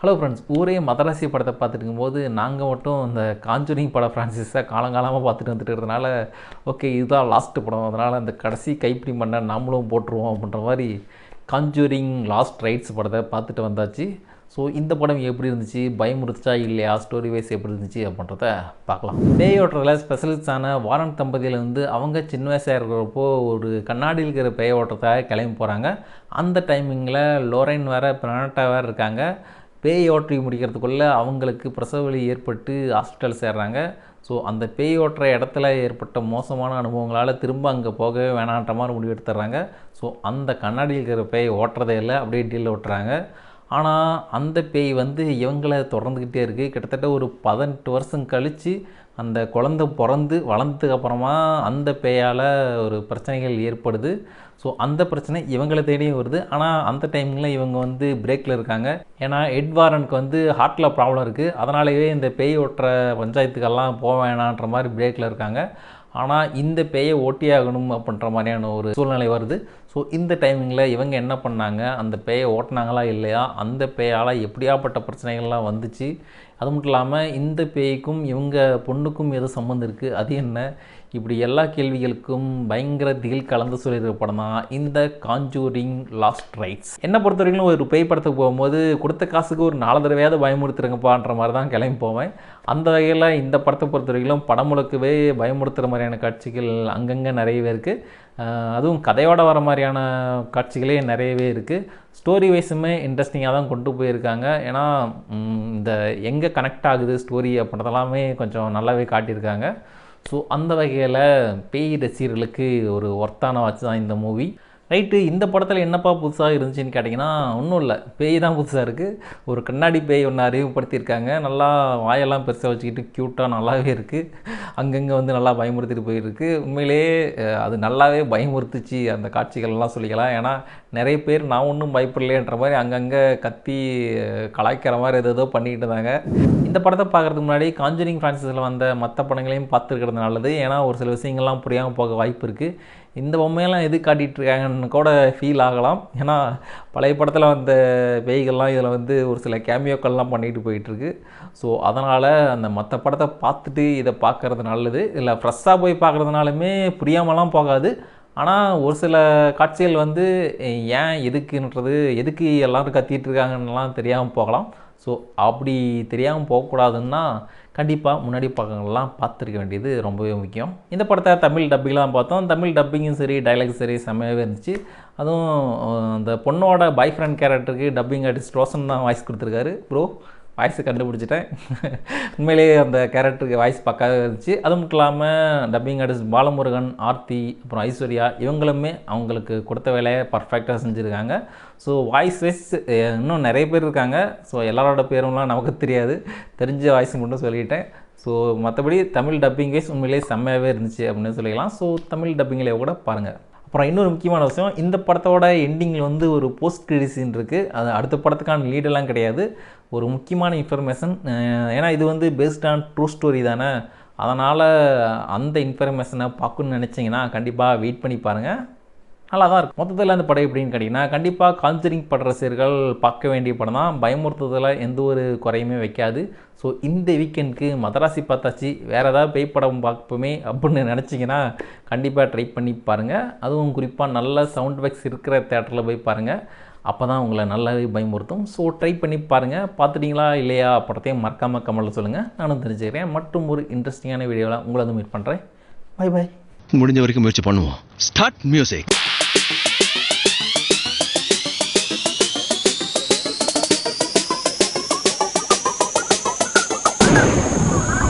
Hello friends, ஊரே மதராசி படத்தை பார்த்துட்டு இருக்கும்போது நாங்கள் மட்டும் இந்த காஞ்சூரிங் பட ஃப்ரான்சைஸை காலங்காலமாக பார்த்துட்டு வந்துட்டு இருக்கிறதுனால ஓகே இதுதான் லாஸ்ட்டு படம், அதனால் அந்த கடைசி கைப்பிடி பண்ண நாமளும் போட்டுருவோம் அப்படின்ற மாதிரி காஞ்சூரிங் லாஸ்ட் ரைட்ஸ் படத்தை பார்த்துட்டு வந்தாச்சு. ஸோ இந்த படம் எப்படி இருந்துச்சு, பயமுறுத்துச்சா இல்லையா, ஸ்டோரி வைஸ் எப்படி இருந்துச்சு அப்படின்றத பார்க்கலாம். பேயோட்டத்தில் ஸ்பெஷலிஸ்டான வாரன் தம்பதியில் வந்து அவங்க சின்ன வயசாக இருக்கிறப்போ ஒரு கண்ணாடியில் இருக்கிற பேயோட்டத்தை கிளம்பி போகிறாங்க. அந்த டைமிங்கில் லோரைன் வேறு பிரானட்டா வேறு இருக்காங்க. பேய் ஓட்டி முடிக்கிறதுக்குள்ளே அவங்களுக்கு பிரசவ வலி ஏற்பட்டு ஹாஸ்பிட்டல் சேர்றாங்க. ஸோ அந்த பேய் ஓட்டுற இடத்துல ஏற்பட்ட மோசமான அனுபவங்களால் திரும்ப அங்கே போகவே வேணான்ற மாதிரி முடிவு எடுத்துடுறாங்க. ஸோ அந்த கண்ணாடியில் இருக்கிற பேய் ஓட்டுறதே இல்லை, அப்படியே டீல் ஓட்டுறாங்க. ஆனால் அந்த பேய் வந்து இவங்களை தொடர்ந்துக்கிட்டே இருக்குது. கிட்டத்தட்ட ஒரு 18 வருஷம் கழித்து அந்த குழந்தை பிறந்து வளர்ந்ததுக்கு அப்புறமா அந்த பேயால் ஒரு பிரச்சனைகள் ஏற்படுது. ஸோ அந்த பிரச்சனை இவங்களை தேடியும் வருது. ஆனால் அந்த டைமில் இவங்க வந்து பிரேக்கில் இருக்காங்க. ஏன்னா எட்வாரனுக்கு வந்து ஹார்ட்டில் ப்ராப்ளம் இருக்குது. அதனாலேயே இந்த பேய் ஓட்டுற பஞ்சாயத்துக்கெல்லாம் போக வேணான்ற மாதிரி பிரேக்கில் இருக்காங்க. ஆனால் இந்த பேயை ஓட்டியாகணும் அப்படின்ற மாதிரியான ஒரு சூழ்நிலை வருது. ஸோ இந்த டைமிங்கில் இவங்க என்ன பண்ணாங்க, அந்த பேயை ஓட்டினாங்களா இல்லையா, அந்த பேயால் எப்படியாப்பட்ட பிரச்சனைகள்லாம் வந்துச்சு, அது மட்டும் இல்லாமல் இந்த பேய்க்கும் இவங்க பொண்ணுக்கும் எது சம்மந்தம் இருக்குது, அது என்ன, இப்படி எல்லா கேள்விகளுக்கும் பயங்கர திகில் கலந்து சொல்லியிருக்க படம் தான் இந்த காஞ்சூரிங் லாஸ்ட் ரைட்ஸ். என்னை பொறுத்த வரைக்கும் ஒரு பேய் படத்துக்கு போகும்போது கொடுத்த காசுக்கு ஒரு 4 தடவையாவது பயமுறுத்துறங்கப்பான்ற மாதிரி தான் கிளம்பி போவேன். அந்த வகையில் இந்த படத்தை பொறுத்த வரைக்கும் படம் முழுக்கவே பயமுறுத்துகிற மாதிரியான காட்சிகள் அங்கங்கே நிறையவே இருக்குது. அதுவும் கதையோட வர மாதிரியான காட்சிகளே நிறையவே இருக்குது. ஸ்டோரி வைஸுமே இன்ட்ரெஸ்டிங்காக தான் கொண்டு போயிருக்காங்க. ஏன்னா இந்த எங்கே கனெக்ட் ஆகுது ஸ்டோரி அப்படின்றதெல்லாமே கொஞ்சம் நல்லாவே காட்டியிருக்காங்க. ஸோ அந்த வகையில் பேய் ரசிகர்களுக்கு ஒரு ஒர்த்தான வாட்ச் தான் இந்த மூவி. ரைட்டு, இந்த படத்தில் என்னப்பா புதுசாக இருந்துச்சுன்னு கேட்டிங்கன்னா ஒன்றும் இல்லை, பேய் தான் புதுசாக இருக்குது. ஒரு கண்ணாடி பேய் ஒன்று அறிமுகப்படுத்தியிருக்காங்க. நல்லா வாயெல்லாம் பெருசாக வச்சுக்கிட்டு க்யூட்டாக நல்லாவே இருக்குது. அங்கங்கே வந்து நல்லா பயமுறுத்திட்டு போயிருக்கு. உண்மையிலேயே அது நல்லாவே பயமுறுத்துச்சு அந்த காட்சிகள்லாம் சொல்லிக்கலாம். ஏன்னா நிறைய பேர் நான் ஒன்றும் பயப்படலைன்ற மாதிரி அங்கங்கே கத்தி கலாய்க்கிற மாதிரி ஏதோ பண்ணிக்கிட்டு இருந்தாங்க. இந்த படத்தை பார்க்குறதுக்கு முன்னாடி காஞ்சூரிங் ஃப்ரான்சைஸில் வந்த மற்ற படங்களையும் பார்த்துருக்கிறது நல்லது. ஏன்னா ஒரு சில விஷயங்கள்லாம் புரியாமல் போக வாய்ப்பு இருக்குது. இந்த பொம்மையெல்லாம் எது காட்டிகிட்டு இருக்காங்கன்னு கூட ஃபீல் ஆகலாம். ஏன்னா பழைய படத்தில் வந்த பேய்கள்லாம் இதில் வந்து ஒரு சில கேமியோக்கள்லாம் பண்ணிட்டு போயிட்டுருக்கு. ஸோ அதனால் அந்த மற்ற படத்தை பார்த்துட்டு இதை பார்க்குறது நல்லது. இல்லை ஃப்ரெஷ்ஷாக போய் பார்க்குறதுனாலுமே புரியாமலாம் போகாது. ஆனால் ஒரு சில காட்சிகள் வந்து ஏன் எதுக்குன்றது, எதுக்கு எல்லோரும் கத்திகிட்டு இருக்காங்கன்னெலாம் தெரியாமல் போகலாம். ஸோ அப்படி தெரியாமல் போகக்கூடாதுன்னா கண்டிப்பாக முன்னாடி பக்கங்கள்லாம் பார்த்துருக்க வேண்டியது ரொம்பவே முக்கியம். இந்த படத்தை தமிழ் டப்பிங்லாம் பார்த்தோம். தமிழ் டப்பிங்கும் சரி, டைலாக் சரி செம்மையாகவே இருந்துச்சு. அதுவும் அந்த பொண்ணோட பாய் ஃப்ரெண்ட் கேரக்டருக்கு டப்பிங் ஆர்டிஸ்ட் ரோஷன் தான் வாய்ஸ் கொடுத்துருக்காரு. ப்ரோ வாய்ஸை கண்டுபிடிச்சிட்டேன். உண்மையிலேயே அந்த கேரக்டருக்கு வாய்ஸ் பக்காவே இருந்துச்சு. அது மட்டும் இல்லாமல் டப்பிங் ஆர்டிஸ்ட் பாலமுருகன், ஆர்த்தி, அப்புறம் ஐஸ்வர்யா இவங்களுமே அவங்களுக்கு கொடுத்த வேலையை பர்ஃபெக்டாக செஞ்சுருக்காங்க. ஸோ வாய்ஸ் வைஸ் இன்னும் நிறைய பேர் இருக்காங்க. ஸோ எல்லாரோட பேரும்லாம் நமக்கு தெரியாது, தெரிஞ்ச வாய்ஸ் மட்டும் சொல்லிட்டேன். ஸோ மற்றபடி தமிழ் டப்பிங் வைஸ் உண்மையிலேயே செம்மையாகவே இருந்துச்சு அப்படின்னு சொல்லிக்கலாம். ஸோ தமிழ் டப்பிங்கில் கூட பாருங்கள். அப்புறம் இன்னொரு முக்கியமான விஷயம், இந்த படத்தோட எண்டிங்கில் வந்து ஒரு போஸ்ட் கிரெடிட் சீன் இருக்குது. அது அடுத்த படத்துக்கான லீடெல்லாம் கிடையாது, ஒரு முக்கியமான இன்ஃபர்மேஷன். ஏன்னா இது வந்து பேஸ்ட் ஆன் ட்ரூ ஸ்டோரி தானே, அதனால் அந்த இன்ஃபர்மேஷனை பார்க்கணுன்னு நினச்சிங்கன்னா கண்டிப்பாக வெயிட் பண்ணி பாருங்கள், நல்லா தான் இருக்கும். மொத்தத்தில் அந்த படம் எப்படின்னு கேட்டிங்கன்னா கண்டிப்பாக காஞ்சூரிங் பட ரசிகர்கள் பார்க்க வேண்டிய படம் தான். பயமுறுத்துறதுல எந்த ஒரு குறையுமே வைக்காது. ஸோ இந்த வீக்கெண்டுக்கு மதராசி பார்த்தாச்சு, வேறு ஏதாவது பேய் படம் பார்ப்போமே அப்படின்னு நினச்சிங்கன்னா கண்டிப்பாக ட்ரை பண்ணி பாருங்கள். அதுவும் குறிப்பாக நல்ல சவுண்ட் எஃபெக்ட்ஸ் இருக்கிற தேட்டரில் போய் பாருங்கள், அப்போ தான் உங்களை நல்லாவே பயமுறுத்தும். ஸோ ட்ரை பண்ணி பாருங்கள். பார்த்துட்டிங்களா இல்லையா படத்தையும் மறக்காமல் கமெண்ட்டில் சொல்லுங்கள், நானும் தெரிஞ்சுக்கிறேன். மற்றும் ஒரு இன்ட்ரெஸ்டிங்கான வீடியோவில் உங்களை வந்து மீட் பண்ணுறேன். Bye bye. முடிஞ்ச வரைக்கும் முயற்சி பண்ணுவோம். Start music.